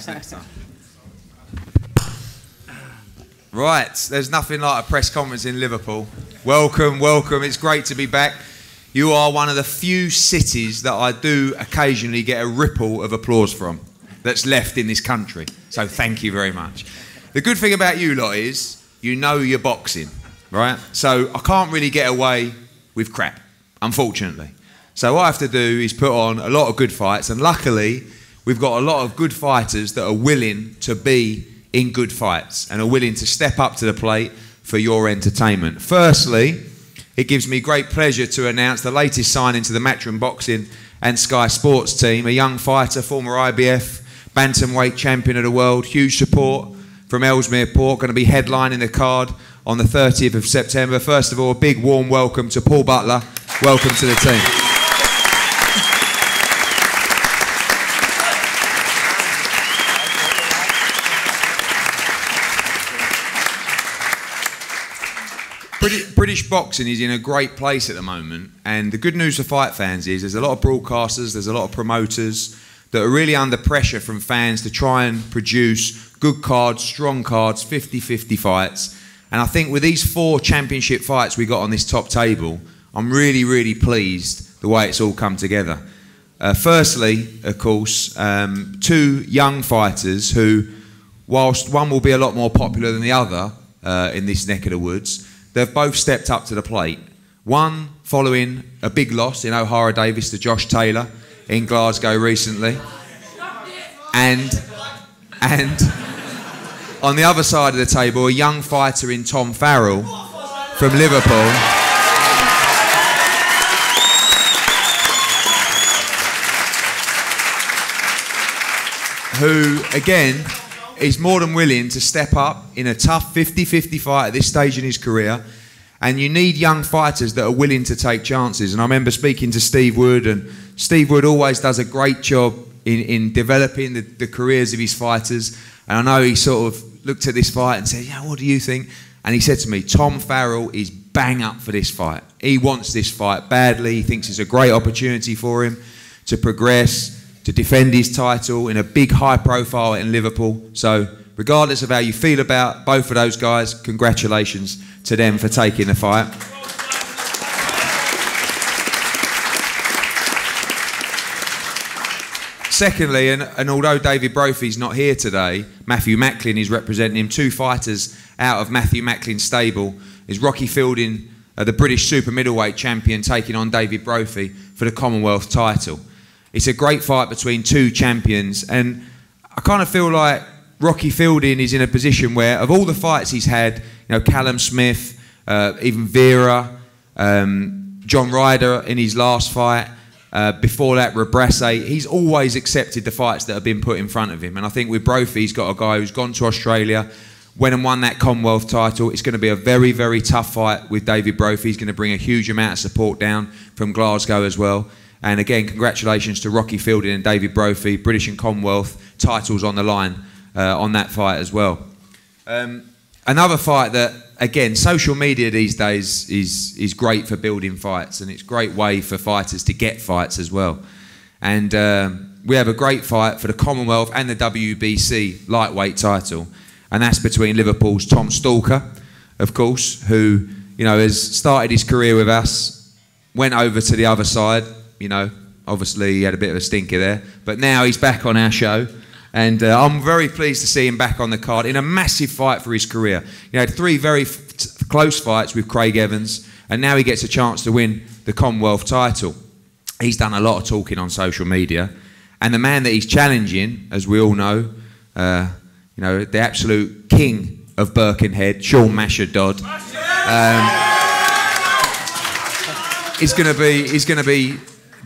Perhaps next time. Right, there's nothing like a press conference in Liverpool. Welcome, welcome. It's great to be back. You are one of the few cities that I do occasionally get a ripple of applause from that's left in this country. So thank you very much. The good thing about you lot is you know your boxing, right? So I can't really get away with crap, unfortunately. So what I have to do is put on a lot of good fights, and luckily we've got a lot of good fighters that are willing to be in good fights and are willing to step up to the plate for your entertainment. Firstly, it gives me great pleasure to announce the latest signing to the Matchroom Boxing and Sky Sports team, a young fighter, former IBF Bantamweight champion of the world, huge support from Ellesmere Port, going to be headlining the card on the 30th of September. First of all, a big warm welcome to Paul Butler. Welcome to the team. British boxing is in a great place at the moment, and the good news for fight fans is there's a lot of broadcasters, there's a lot of promoters that are really under pressure from fans to try and produce good cards, strong cards, 50-50 fights. And I think with these 4 championship fights we got on this top table, I'm really, really pleased the way it's all come together. Firstly, of course, 2 young fighters who, whilst one will be a lot more popular than the other in this neck of the woods, they've both stepped up to the plate. One following a big loss in Ohara Davies to Josh Taylor in Glasgow recently. And on the other side of the table, a young fighter in Tom Farrell from Liverpool. Who, again, is more than willing to step up in a tough 50-50 fight at this stage in his career. And you need young fighters that are willing to take chances. And I remember speaking to Steve Wood, and Steve Wood always does a great job in developing the careers of his fighters. And I know he sort of looked at this fight and said, yeah, what do you think? And he said to me, Tom Farrell is bang up for this fight. He wants this fight badly. He thinks it's a great opportunity for him to progress, to defend his title in a big high profile in Liverpool. So regardless of how you feel about both of those guys, congratulations to them for taking the fight. Secondly, and although David Brophy's not here today, Matthew Macklin is representing him. 2 fighters out of Matthew Macklin's stable is Rocky Fielding, the British super middleweight champion, taking on David Brophy for the Commonwealth title. It's a great fight between 2 champions, and I kind of feel like Rocky Fielding is in a position where, of all the fights he's had, you know, Callum Smith, even Vera, John Ryder in his last fight, before that Rebrasse, he's always accepted the fights that have been put in front of him. And I think with Brophy, he's got a guy who's gone to Australia, went and won that Commonwealth title. It's going to be a very, very tough fight with David Brophy. He's going to bring a huge amount of support down from Glasgow as well. And again, congratulations to Rocky Fielding and David Brophy, British and Commonwealth titles on the line on that fight as well. Another fight that, again, social media these days is great for building fights, and it's a great way for fighters to get fights as well. And we have a great fight for the Commonwealth and the WBC lightweight title, and that's between Liverpool's Tom Stalker, of course, who, you know, has started his career with us, went over to the other side. You know, obviously he had a bit of a stinker there, but now he's back on our show, and I'm very pleased to see him back on the card in a massive fight for his career. He had 3 very close fights with Craig Evans, and now he gets a chance to win the Commonwealth title. He's done a lot of talking on social media, and the man that he's challenging, as we all know, you know, the absolute king of Birkenhead, Sean Masher Dodd, he's going to be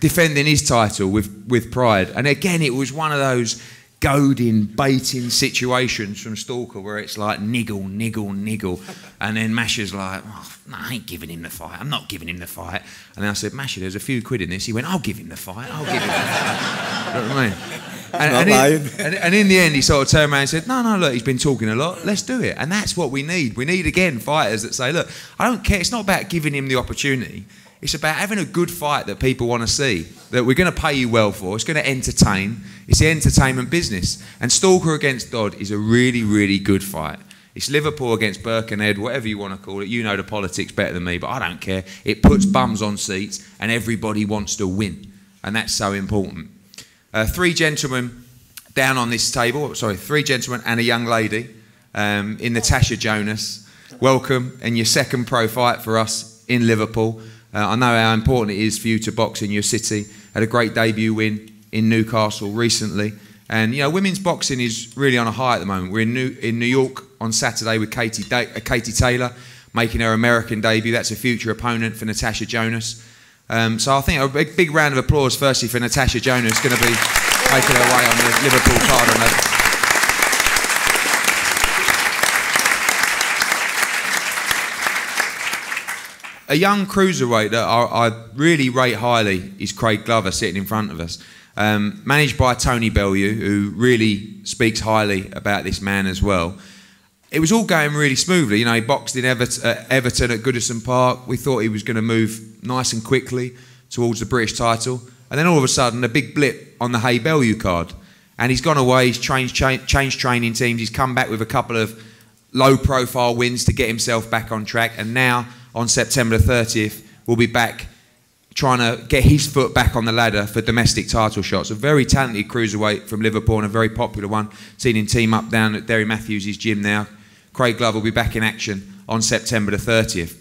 defending his title with pride. And again, it was one of those goading, baiting situations from Stalker where it's like niggle, niggle, niggle. And then Masher's like, oh, no, I ain't giving him the fight. I'm not giving him the fight. And then I said, Masher, there's a few quid in this. He went, I'll give him the fight. I'll give him the fight. You know what I mean? And in the end, he sort of turned around and said, no, look, he's been talking a lot. Let's do it. And that's what we need. We need, again, fighters that say, look, I don't care. It's not about giving him the opportunity. It's about having a good fight that people want to see, that we're going to pay you well for. It's going to entertain. It's the entertainment business. And Stalker against Dodd is a really, really good fight. It's Liverpool against Birkenhead, whatever you want to call it. You know the politics better than me, but I don't care. It puts bums on seats and everybody wants to win. And that's so important. 3 gentlemen down on this table. Sorry, 3 gentlemen and a young lady in Natasha Jonas. Welcome. And your second pro fight for us in Liverpool. I know how important it is for you to box in your city. Had a great debut win in Newcastle recently. And, you know, women's boxing is really on a high at the moment. We're in New York on Saturday with Katie Taylor making her American debut. That's a future opponent for Natasha Jonas. So I think a big round of applause firstly for Natasha Jonas, going to be making her way on the Liverpool card on that. A young cruiserweight that I really rate highly is Craig Glover, sitting in front of us. Managed by Tony Bellew, who really speaks highly about this man as well. It was all going really smoothly. You know, he boxed in Everton at Goodison Park. We thought he was going to move nice and quickly towards the British title. And then all of a sudden, a big blip on the Hay Bellew card. And he's gone away, he's changed training teams. He's come back with a couple of low-profile wins to get himself back on track. And now, on September 30th, we'll be back trying to get his foot back on the ladder for domestic title shots. A very talented cruiserweight from Liverpool and a very popular one. Seen him team up down at Derry Matthews' gym now. Craig Glover will be back in action on September the 30th.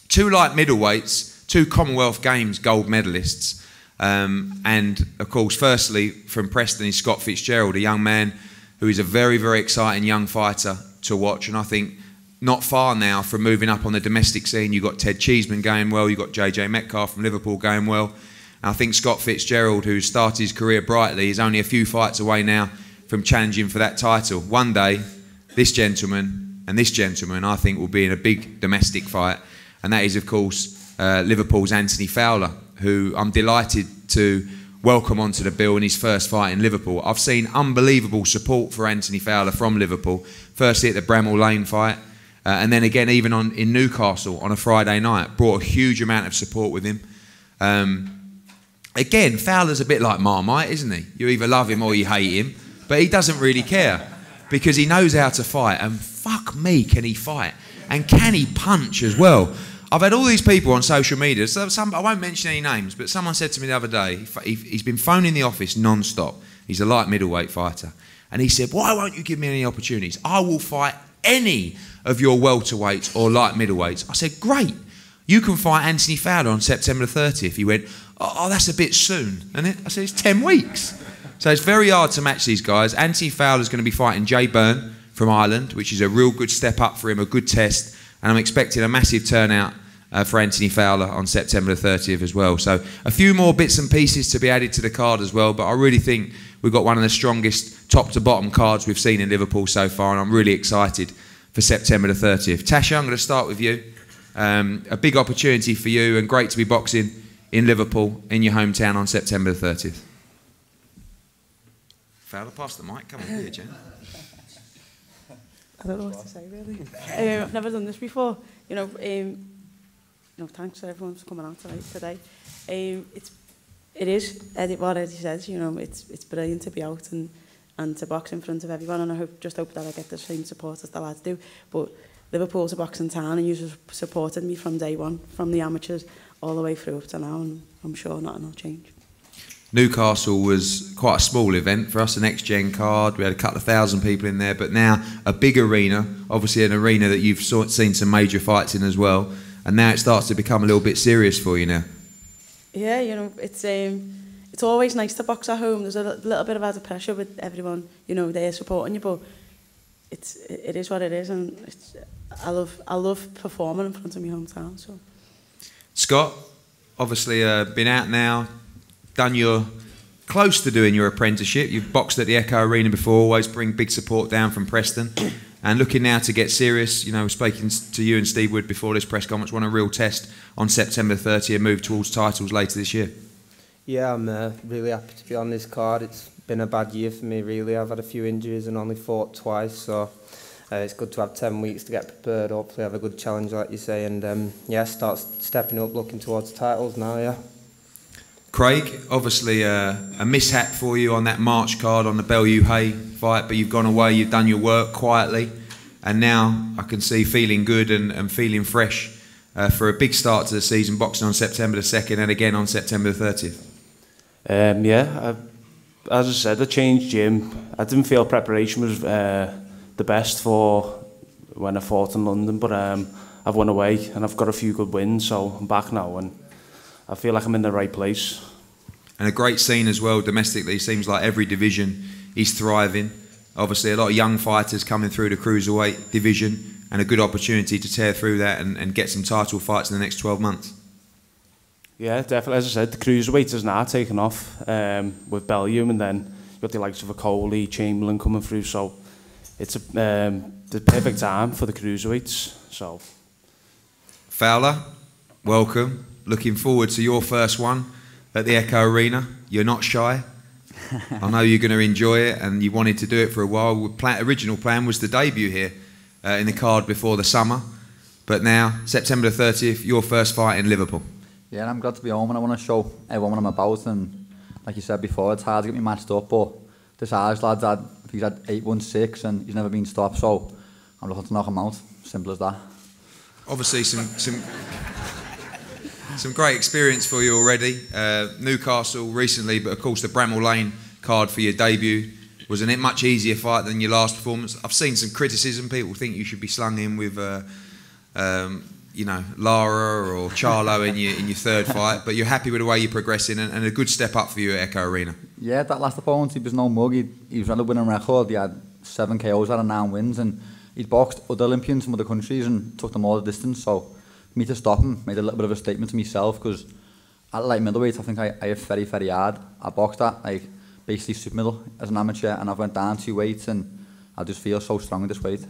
2 light middleweights, 2 Commonwealth Games gold medalists. And, of course, firstly, from Preston is Scott Fitzgerald, a young man who is a very, very exciting young fighter to watch. And I think not far now from moving up on the domestic scene. You've got Ted Cheeseman going well. You've got JJ Metcalf from Liverpool going well. And I think Scott Fitzgerald, who started his career brightly, is only a few fights away now from challenging for that title. One day, this gentleman and this gentleman, I think, will be in a big domestic fight. And that is, of course, Liverpool's Anthony Fowler, who I'm delighted to welcome onto the bill in his first fight in Liverpool. I've seen unbelievable support for Anthony Fowler from Liverpool. Firstly at the Bramall Lane fight. And then again, even in Newcastle on a Friday night, brought a huge amount of support with him. Again, Fowler's a bit like Marmite, isn't he? You either love him or you hate him, but he doesn't really care because he knows how to fight. And fuck me, can he fight? And can he punch as well? I've had all these people on social media. I won't mention any names, but someone said to me the other day, he's been phoning the office non-stop. He's a light middleweight fighter. And he said, why won't you give me any opportunities? I will fight any of your welterweights or light middleweights. I said, great. You can fight Anthony Fowler on September 30th. He went, oh, that's a bit soon. And I said, it's 10 weeks. So it's very hard to match these guys. Anthony Fowler's going to be fighting Jay Byrne from Ireland, which is a real good step up for him, a good test. And I'm expecting a massive turnout for Anthony Fowler on September 30th as well. So a few more bits and pieces to be added to the card as well. But I really think we've got one of the strongest top to bottom cards we've seen in Liverpool so far. And I'm really excited for September the 30th. Tasha, I'm going to start with you. A big opportunity for you and great to be boxing in Liverpool, in your hometown on September the 30th. Fowler, pass the mic. Come on here, Jen. I don't know what to say, really. I've never done this before. You know, thanks to everyone for coming out today. It is, what Eddie says, you know, it's brilliant to be out and to box in front of everyone, and I just hope that I get the same support as the lads do. But Liverpool's a boxing town, and you've supported me from day one, from the amateurs all the way through up to now, and I'm sure nothing will change. Newcastle was quite a small event for us, a next-gen card. We had a couple of thousand people in there, but now a big arena, obviously an arena that you've seen some major fights in as well, and now it starts to become a little bit serious for you now. Yeah, you know, it's always nice to box at home. There's a little bit of added pressure with everyone, you know, they're supporting you, but it is what it is, and I love performing in front of my hometown. So, Scott, obviously been out now, close to doing your apprenticeship. You've boxed at the Echo Arena before, always bring big support down from Preston, and looking now to get serious. You know, speaking to you and Steve Wood before this press conference, want a real test on September 30th and move towards titles later this year. Yeah, I'm really happy to be on this card. It's been a bad year for me, really. I've had a few injuries and only fought twice, so It's good to have 10 weeks to get prepared, hopefully have a good challenge like you say, and yeah, start stepping up, looking towards titles now, yeah. Craig, obviously a mishap for you on that March card on the Bellew Hay fight, but you've gone away, you've done your work quietly, and now I can see feeling good and feeling fresh for a big start to the season, boxing on September the 2nd and again on September the 30th. Yeah, as I said, I changed gym. I didn't feel preparation was the best for when I fought in London, but I've won away and I've got a few good wins, so I'm back now and I feel like I'm in the right place. And a great scene as well domestically. Seems like every division is thriving. Obviously a lot of young fighters coming through the cruiserweight division and a good opportunity to tear through that and get some title fights in the next 12 months. Yeah, definitely. As I said, the cruiserweight is now taken off with Bellew, and then you've got the likes of a Coley, Chamberlain coming through, so it's the perfect time for the cruiserweights. So, Fowler, welcome. Looking forward to your first one at the Echo Arena. You're not shy. I know you're going to enjoy it, and you wanted to do it for a while. Original plan was the debut here in the card before the summer, but now September the 30th, your first fight in Liverpool. Yeah, and I'm glad to be home, and I want to show everyone what I'm about. And like you said before, it's hard to get me matched up, but this Irish lad's he's had 8-1-6 and he's never been stopped, so I'm looking to knock him out. Simple as that. Obviously some great experience for you already. Newcastle recently, but of course the Bramall Lane card for your debut was a much easier fight than your last performance. I've seen some criticism. People think you should be slung in with you know, Lara or Charlo in your third fight, but you're happy with the way you're progressing and a good step up for you at Echo Arena. Yeah, that last opponent, he was no mug. He was on a winning record. He had 7 KOs out of 9 wins, and he'd boxed other Olympians from other countries and took them all the distance. So for me to stop him made a little bit of a statement to myself, because at light middleweight, I think I hit very, very hard. I boxed at like basically super middle as an amateur, and I've went down 2 weights, and I just feel so strong at this weight.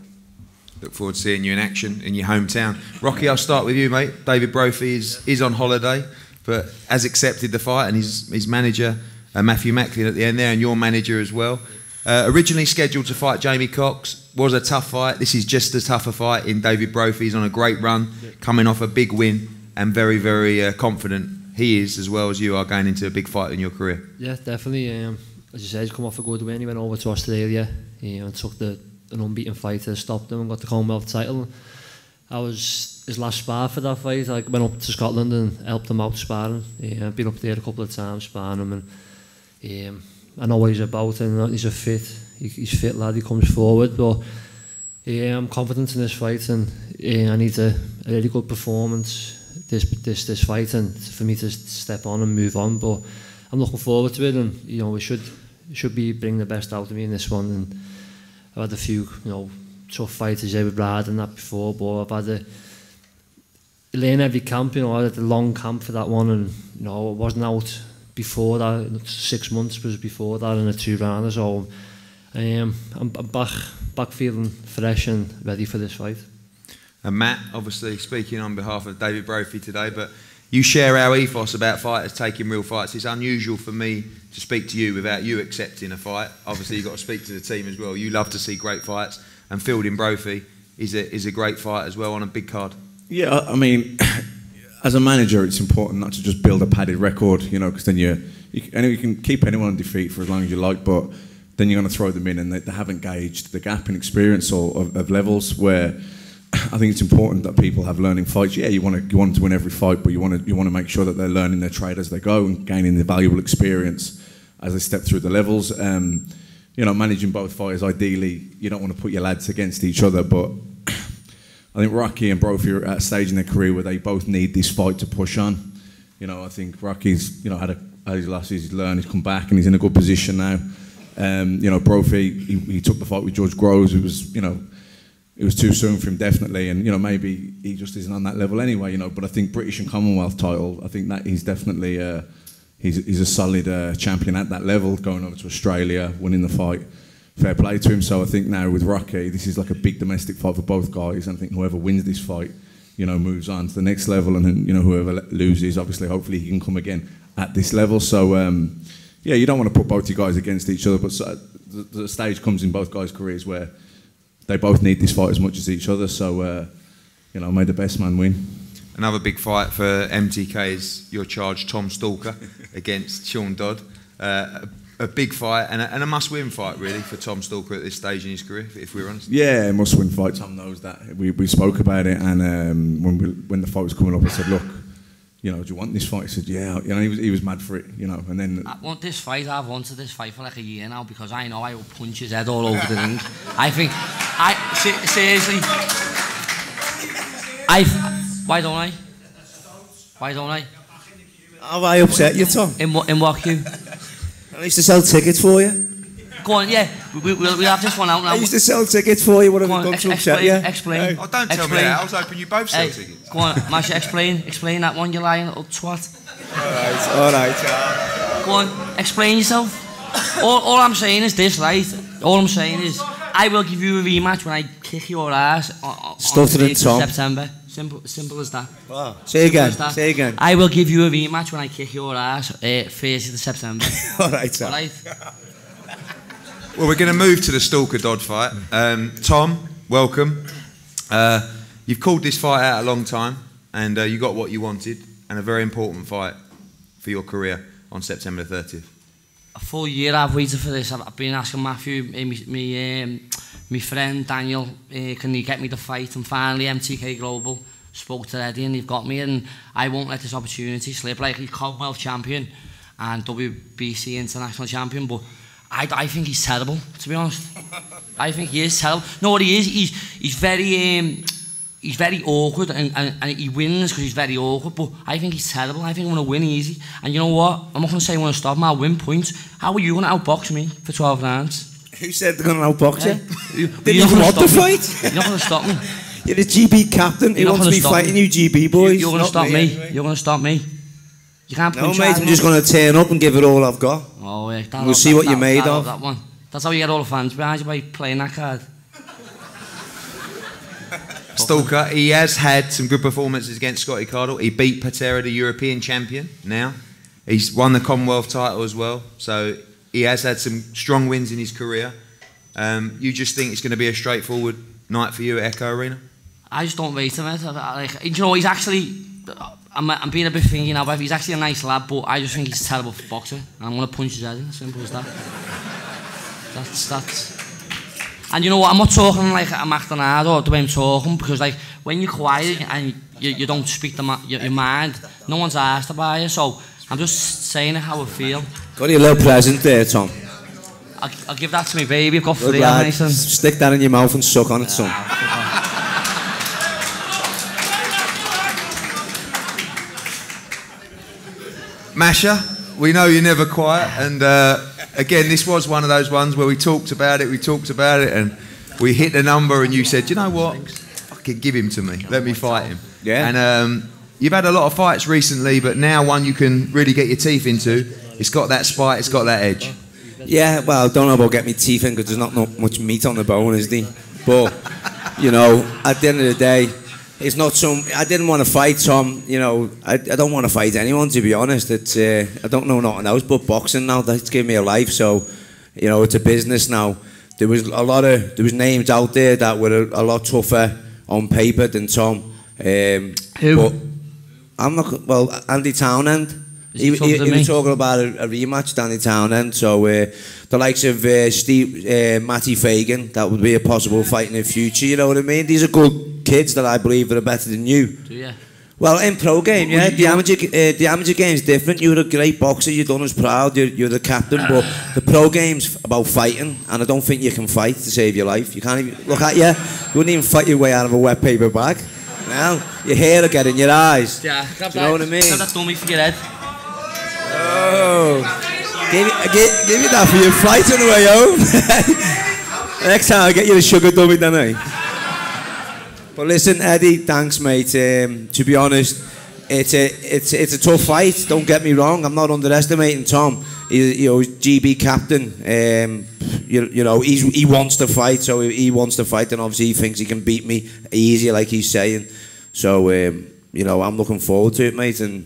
Look forward to seeing you in action in your hometown. Rocky, I'll start with you, mate. David Brophy is on holiday, but has accepted the fight, and his manager, Matthew Macklin, at the end there, and your manager as well. Originally scheduled to fight Jamie Cox, was a tough fight. This is just as tough a fight in David Brophy. He's on a great run, coming off a big win, and very, very confident he is, as well as you are, going into a big fight in your career. Yeah, definitely. As you said, he's come off a good win. He went over to Australia and took an unbeaten fighter, stopped him and got the Commonwealth title. I was his last spar for that fight. I went up to Scotland and helped him out sparring. I've been up there a couple of times sparring him, and I know what he's about, and he's he's fit lad, he comes forward, but I'm confident in this fight, and I need a really good performance this fight, and for me to step on and move on, but I'm looking forward to it, and you know, we should be bringing the best out of me in this one. And I've had a few, you know, tough fighters with Brad and that before, but I've had learn every camp, you know. I had a long camp for that one, and you know, I wasn't out before that. 6 months was before that in a 2-rounder, so I'm back feeling fresh and ready for this fight. And Matt, obviously speaking on behalf of David Brophy today, but you share our ethos about fighters taking real fights. It's unusual for me to speak to you without you accepting a fight. Obviously, you've got to speak to the team as well. You love to see great fights, and fielding Brophy is a great fight as well on a big card. Yeah, I mean, as a manager, it's important not to just build a padded record, you know, because then you can keep anyone on defeat for as long as you like, but then you're going to throw them in, and they haven't gauged the gap in experience or of levels where. I think it's important that people have learning fights. Yeah, you want to win every fight, but you want to make sure that they're learning their trade as they go and gaining the valuable experience as they step through the levels. You know, managing both fighters, ideally, you don't want to put your lads against each other, but I think Rocky and Brophy are at a stage in their career where they both need this fight to push on. You know, I think Rocky's, you know, had his losses, he's learned, he's come back, and he's in a good position now. You know, Brophy, he took the fight with George Groves. It was, you know, it was too soon for him, definitely, and you know, maybe he just isn't on that level anyway. You know, but I think British and Commonwealth title, I think that he's definitely he's a solid champion at that level. Going over to Australia, winning the fight, fair play to him. So I think now with Rocky, this is like a big domestic fight for both guys, and I think whoever wins this fight, you know, moves on to the next level, and then you know, whoever loses, obviously, hopefully he can come again at this level. So yeah, you don't want to put both you guys against each other, but the stage comes in both guys' careers where they both need this fight as much as each other. So, you know, may the best man win. Another big fight for MTK is your charge, Tom Stalker, against Sean Dodd. A big fight and a must-win fight, really, for Tom Stalker at this stage in his career, if we're honest. Yeah, must-win fight. Tom knows that. We spoke about it, and when the fight was coming up, I said, look, you know, do you want this fight? He said, yeah. You know, he was mad for it, you know. And then I want this fight. I've wanted this fight for like a year now because I know I will punch his head all over the ring. I think, seriously, why don't I? Why don't I? Have I upset you, Tom? In what queue? I used to sell tickets for you. Go on, yeah. We'll have this one out now. I used to sell tickets for you. What have I done to upset you? Explain. Oh, don't tell me that. I was hoping you both sell tickets. Go on, Masha, explain that one, you lying little twat. All right. Go on, explain yourself. All I'm saying is this, right? All I'm saying is I will give you a rematch when I kick your ass on September. Simple as that. Wow. Say again. I will give you a rematch when I kick your ass 30th of September. All right, All right. Well, we're going to move to the Stalker Dodd fight. Tom, welcome. You've called this fight out a long time, and you got what you wanted, and a very important fight for your career on September 30th. A full year I've waited for this. I've been asking Matthew, my friend Daniel, can he get me the fight? And finally MTK Global spoke to Eddie and they've got me, and I won't let this opportunity slip. Like, he's Commonwealth champion and WBC international champion, but I think he's terrible, to be honest. I think he is terrible. No, what he is, he's very awkward and he wins because he's very awkward, but I think he's terrible. I think I'm going to win easy. And you know what? I'm not going to say I'm going to stop him, I'll win points. How are you going to outbox me for 12 rounds? Who said they're going to outbox you? Didn't you want the fight? You're not going to stop me. You're the GB captain. He wants me fighting you GB boys. You're going to stop me. You're going to stop me. You can't punch. No, mate, I'm just going to turn up and give it all I've got. Oh, yeah. We'll see what you're made of. That one. That's how you get all the fans behind you, by playing that card. Stalker, he has had some good performances against Scotty Cardle. He beat Patera, the European champion, now. He's won the Commonwealth title as well. So he has had some strong wins in his career. You just think it's going to be a straightforward night for you at Echo Arena? I just don't rate him. You know, he's actually... I'm being a bit thingy now, but he's actually a nice lad, but I just think he's a terrible boxer. And I'm going to punch his head in, simple as that. That's... And you know what, I'm not talking like I'm acting hard or the way I'm talking, because like when you're quiet and you don't speak your mind, no one's asked about you, so I'm just saying it how I feel. Got your little present there, Tom. I'll give that to me, baby. I've got 3 of anything. Stick that in your mouth and suck on it, son. Masha, we know you're never quiet, and again, this was one of those ones where we talked about it, and we hit the number, and you said, you know what, fucking give him to me, let me fight him. Yeah. And you've had a lot of fights recently, but now one you can really get your teeth into. It's got that spite, it's got that edge. Yeah, well, I don't know about get my teeth in, because there's not much meat on the bone, is there? But, you know, at the end of the day, it's not some... I didn't want to fight Tom, you know. I don't want to fight anyone, to be honest. It's I don't know nothing else but boxing now. That's given me a life, so, you know, it's a business now. There was names out there that were a lot tougher on paper than Tom. Who? But I'm not... Well, Andy Townend. He was talking about a rematch, Danny Townend. So the likes of Matty Fagan, that would be a possible fight in the future. You know what I mean? These are good kids that I believe are better than you. Do you? Well, in pro game, yeah. The amateur game's different. You're a great boxer. You're done as proud. You're the captain. But the pro game's about fighting, and I don't think you can fight to save your life. You can't even look at you. You wouldn't even fight your way out of a wet paper bag. Well, your hair will get in your eyes. Yeah, do you know what I mean? Grab that dummy for your head. Oh, give me that for your flight on the way home. Next time I'll get you a sugar dummy, don't I? But listen, Eddie, thanks, mate. To be honest, it's a tough fight. Don't get me wrong. I'm not underestimating Tom. He's GB captain. You know, he wants to fight, so he wants to fight, and obviously he thinks he can beat me easy, like he's saying. So you know, I'm looking forward to it, mate, and.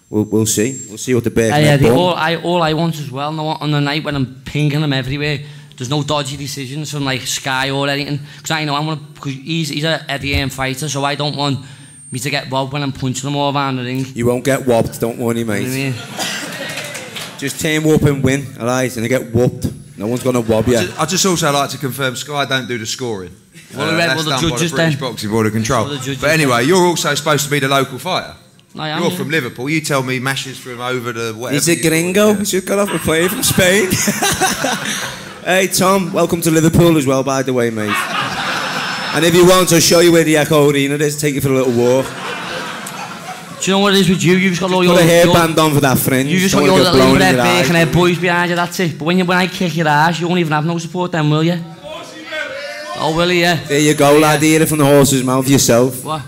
We'll see. We'll see what the bear can all I want as well, on the night when I'm pinging him everywhere, there's no dodgy decisions from like Sky or anything. Because I know because he's a heavy fighter, so I don't want me to get robbed when I'm punching him all around the ring. You won't get robbed, don't worry, mate. You know what I mean? Just team up and win, alright? And they get whooped. No one's going to rob you. I just also like to confirm Sky don't do the scoring. That's the done judges by the British then. Boxing Board of Control. But anyway, you're also supposed to be the local fighter. I am, you're from Liverpool. You tell me Mashes from over the whatever. He's a gringo. He's just got off a plane from Spain. Hey, Tom, welcome to Liverpool as well, by the way, mate. And if you want, I'll show you where the Echo Arena is. Take you for a little walk. Do you know what it is with you? You've just got all your... Put a hairband on for that fringe. You just got your little red bacon head boys behind you, that's it. But when I kick your ass, you won't even have no support then, will you? Oh, will you? Yeah. There you go, lad. Hear it from the horse's mouth yourself. What?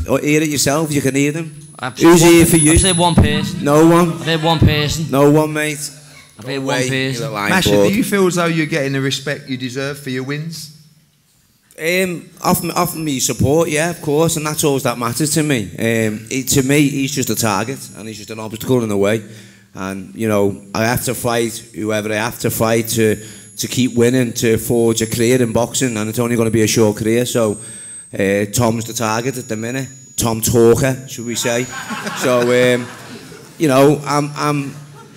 Or hear it yourself, you can hear them. Who's here for you? I've said one person. No one? I've heard one person. No one, mate. I've heard one person. Masha, do you feel as though you're getting the respect you deserve for your wins? Off me support, yeah, of course, and that's all that matters to me. To me, he's just a target, and he's just an obstacle in the way. And, you know, I have to fight whoever I have to fight to keep winning, to forge a career in boxing, and it's only going to be a short career, so Tom's the target at the minute. Tom Talker, should we say. So, you know,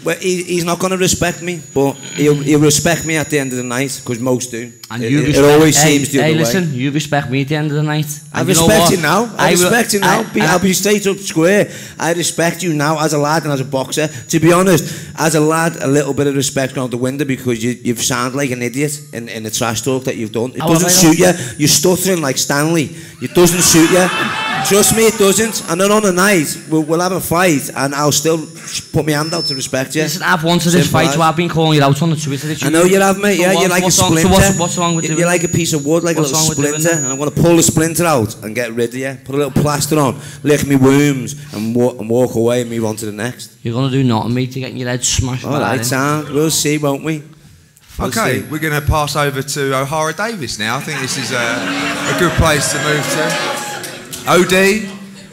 well, he's not going to respect me, but he'll respect me at the end of the night, because most do. And it always seems the other way. Hey, listen, you respect me at the end of the night. I respect you now. I respect you now. I'll be straight up square. I respect you now as a lad and as a boxer. To be honest, as a lad, a little bit of respect out the window, because you sound like an idiot in the trash talk that you've done. It doesn't suit you. You're stuttering like Stanley. It doesn't suit you. Trust me, it doesn't. And then on the night, we'll have a fight, and I'll still put my hand out to respect you. Listen, I've wanted this fight, so I've been calling you out on the Twitter. I know you have, mate. Yeah, you're like a splinter. So what's wrong with doing You're like a piece of wood, like a little splinter, and I'm going to pull the splinter out and get rid of you. Put a little plaster on, lick me wounds, and walk away and move on to the next. You're going to do nothing, mate, to getting your head smashed. All right, Sam. We'll see, won't we? Okay, we're going to pass over to Ohara Davies now. I think this is a good place to move to. OD,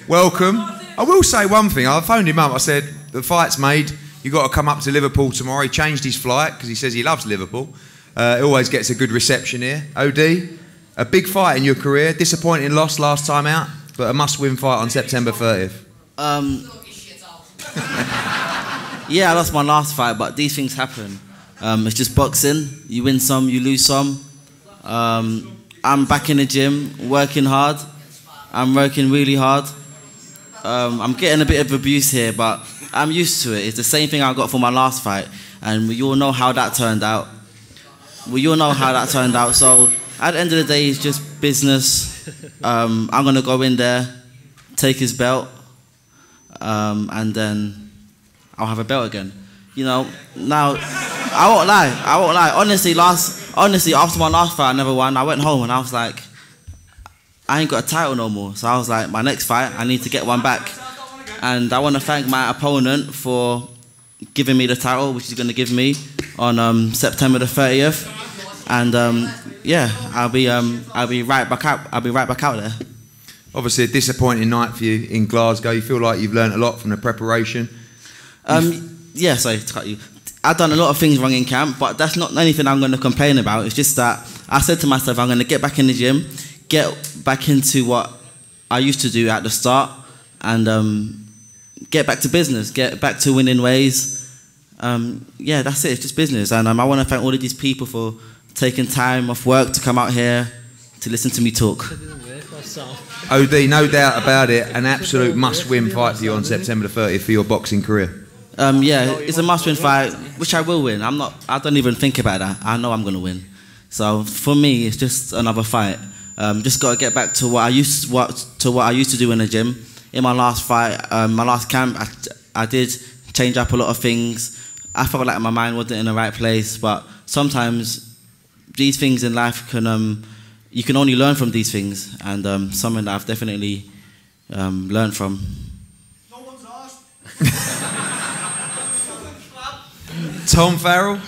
welcome. I will say one thing. I phoned him up. I said, the fight's made. You've got to come up to Liverpool tomorrow. He changed his flight because he says he loves Liverpool. He always gets a good reception here. OD, a big fight in your career. Disappointing loss last time out, but a must-win fight on September 30th. Yeah, I lost my last fight, but these things happen. It's just boxing. You win some, you lose some. I'm back in the gym, working hard. I'm working really hard. I'm getting a bit of abuse here, but I'm used to it. It's the same thing I got for my last fight, and we all know how that turned out. So at the end of the day, it's just business. I'm going to go in there, take his belt, and then I'll have a belt again. You know, now, I won't lie. Honestly, after my last fight, I never won. I went home and I was like, I ain't got a title no more. So I was like, my next fight, I need to get one back. And I want to thank my opponent for giving me the title, which he's going to give me on September the 30th. And yeah, I'll be right back out there. Obviously, a disappointing night for you in Glasgow. You feel like you've learnt a lot from the preparation. Yeah, sorry to cut you. I've done a lot of things wrong in camp, but that's not anything I'm going to complain about. It's just that I said to myself, I'm going to get back in the gym, get back into what I used to do at the start, and get back to business, get back to winning ways. Yeah, that's it. It's just business. And I want to thank all of these people for taking time off work to come out here to listen to me talk. OD, no doubt about it, an absolute must-win fight for you on September the 30th for your boxing career. Yeah, it's a must-win fight, which I will win. I don't even think about that. I know I'm going to win. So for me, it's just another fight. Just got to get back to what I used to do in the gym. In my last fight, my last camp, I did change up a lot of things. I felt like my mind wasn't in the right place, but sometimes these things in life can, you can only learn from these things, and something that I've definitely learned from. No one's asked. Tom Farrell,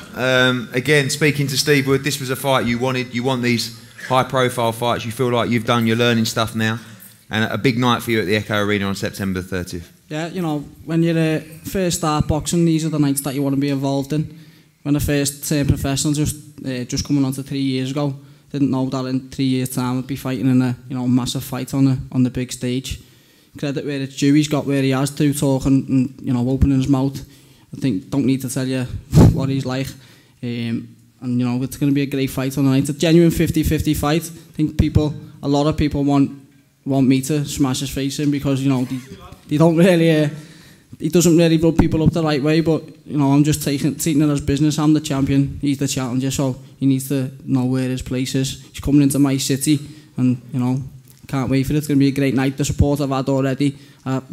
again, speaking to Steve Wood, this was a fight you wanted. You want these high-profile fights. You feel like you've done your learning stuff now, and a big night for you at the Echo Arena on September 30th. Yeah, you know, when you first start boxing, these are the nights that you want to be involved in. When I first turned professional, just just coming on to 3 years ago. Didn't know that in 3 years' time I'd be fighting in a massive fight on the big stage. Credit where it's due, he's got where he has to, talking and opening his mouth. I think don't need to tell you what he's like. And it's going to be a great fight tonight. It's a genuine 50-50 fight. I think a lot of people want me to smash his face in because they don't really. He doesn't really rub people up the right way, but I'm just taking it as business. I'm the champion, he's the challenger, so he needs to know where his place is. He's coming into my city, and can't wait for it. It's going to be a great night. The support I've had already,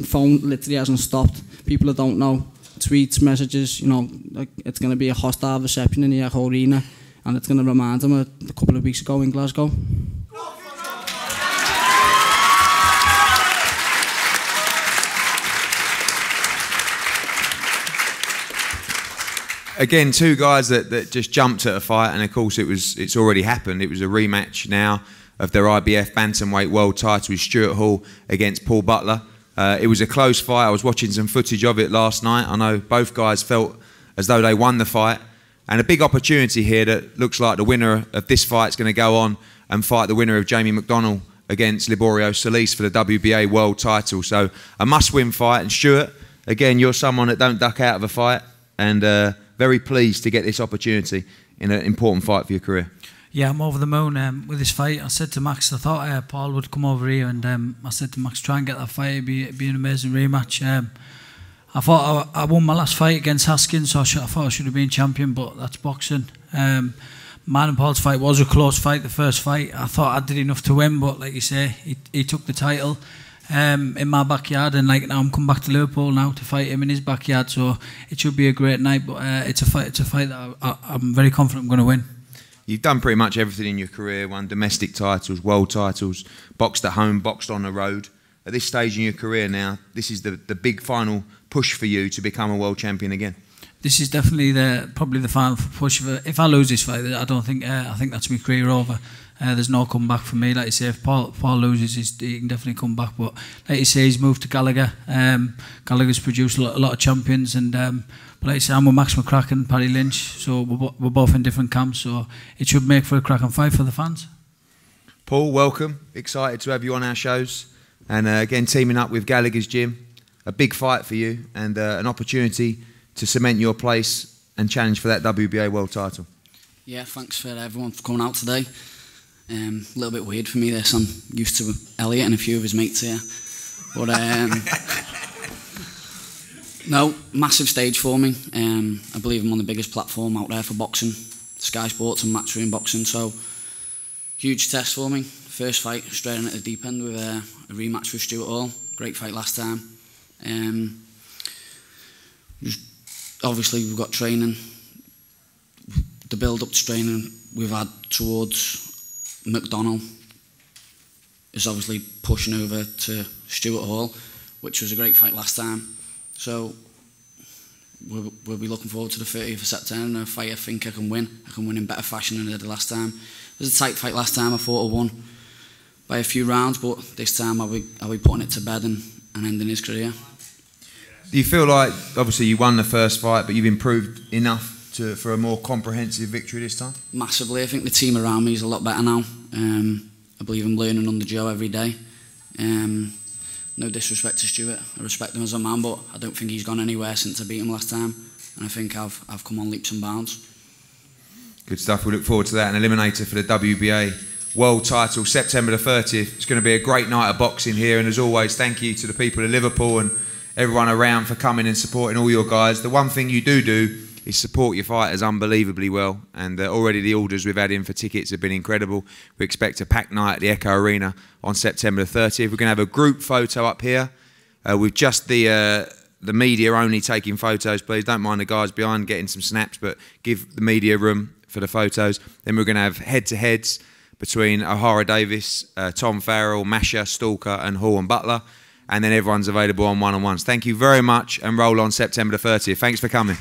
phone literally hasn't stopped. People that don't know, tweets, messages, it's going to be a hostile reception in the Echo Arena, and it's going to remind them of a couple of weeks ago in Glasgow. Again, two guys that just jumped at a fight, and of course it's already happened. It was a rematch now of their IBF Bantamweight World title with Stuart Hall against Paul Butler. It was a close fight. I was watching some footage of it last night. I know both guys felt as though they won the fight, and a big opportunity here that looks like the winner of this fight is going to go on and fight the winner of Jamie McDonnell against Liborio Solis for the WBA World title. So a must-win fight. And Stuart, again, you're someone that don't duck out of a fight, and very pleased to get this opportunity in an important fight for your career. Yeah, I'm over the moon with this fight. I said to Max, I thought Paul would come over here, and I said to Max, try and get that fight. It'd be an amazing rematch. I thought I won my last fight against Haskins, so I thought I should have been champion, but that's boxing. Mine and Paul's fight was a close fight, the first fight. I thought I did enough to win, but like you say, he took the title in my backyard, and now I'm coming back to Liverpool now to fight him in his backyard, so it should be a great night. But it's a fight that I'm very confident I'm going to win. You've done pretty much everything in your career, won domestic titles, world titles, boxed at home, boxed on the road. At this stage in your career now, this is the big final push for you to become a world champion again. This is definitely probably the final push. If I lose this fight, I think that's my career over. There's no comeback for me. Like you say, if Paul loses, he can definitely come back. But like you say, he's moved to Gallagher. Gallagher's produced a lot of champions, and but like you say, I'm with Max McCracken, Paddy Lynch, so we're both in different camps. So it should make for a cracking fight for the fans. Paul, welcome. Excited to have you on our shows, and again teaming up with Gallagher's Gym. A big fight for you, and an opportunity to cement your place and challenge for that WBA World title. Yeah, thanks for everyone for coming out today. A little bit weird for me this. I'm used to Elliot and a few of his mates here. But no, massive stage for me. I believe I'm on the biggest platform out there for boxing, Sky Sports and Matchroom Boxing. So huge test for me. First fight straight in at the deep end with a rematch with Stuart Hall. Great fight last time. Obviously we've got training. The build up to training we've had towards McDonnell is obviously pushing over to Stuart Hall, which was a great fight last time. So we'll be looking forward to the 30th of September, a fight I think I can win. I can win in better fashion than I did last time. It was a tight fight last time. I thought I won by a few rounds, but this time I'll be putting it to bed and ending his career. Do you feel like, obviously you won the first fight, but you've improved enough for a more comprehensive victory this time? Massively. I think the team around me is a lot better now. I believe I'm learning under Joe every day. No disrespect to Stuart, I respect him as a man, but I don't think he's gone anywhere since I beat him last time, and I think I've come on leaps and bounds. Good stuff. We look forward to that. An eliminator for the WBA World title, September the 30th. It's going to be a great night of boxing here, and as always, thank you to the people of Liverpool and everyone around for coming and supporting all your guys. The one thing you do is support your fighters unbelievably well, and already the orders we've had in for tickets have been incredible. We expect a packed night at the Echo Arena on September the 30th. We're going to have a group photo up here with just the media only taking photos, please. Don't mind the guys behind getting some snaps, but give the media room for the photos. Then we're going to have head-to-heads between Ohara, Davies, Tom Farrell, Masha, Stalker and Hall and Butler, and then everyone's available on one-on-ones. Thank you very much, and roll on September the 30th. Thanks for coming.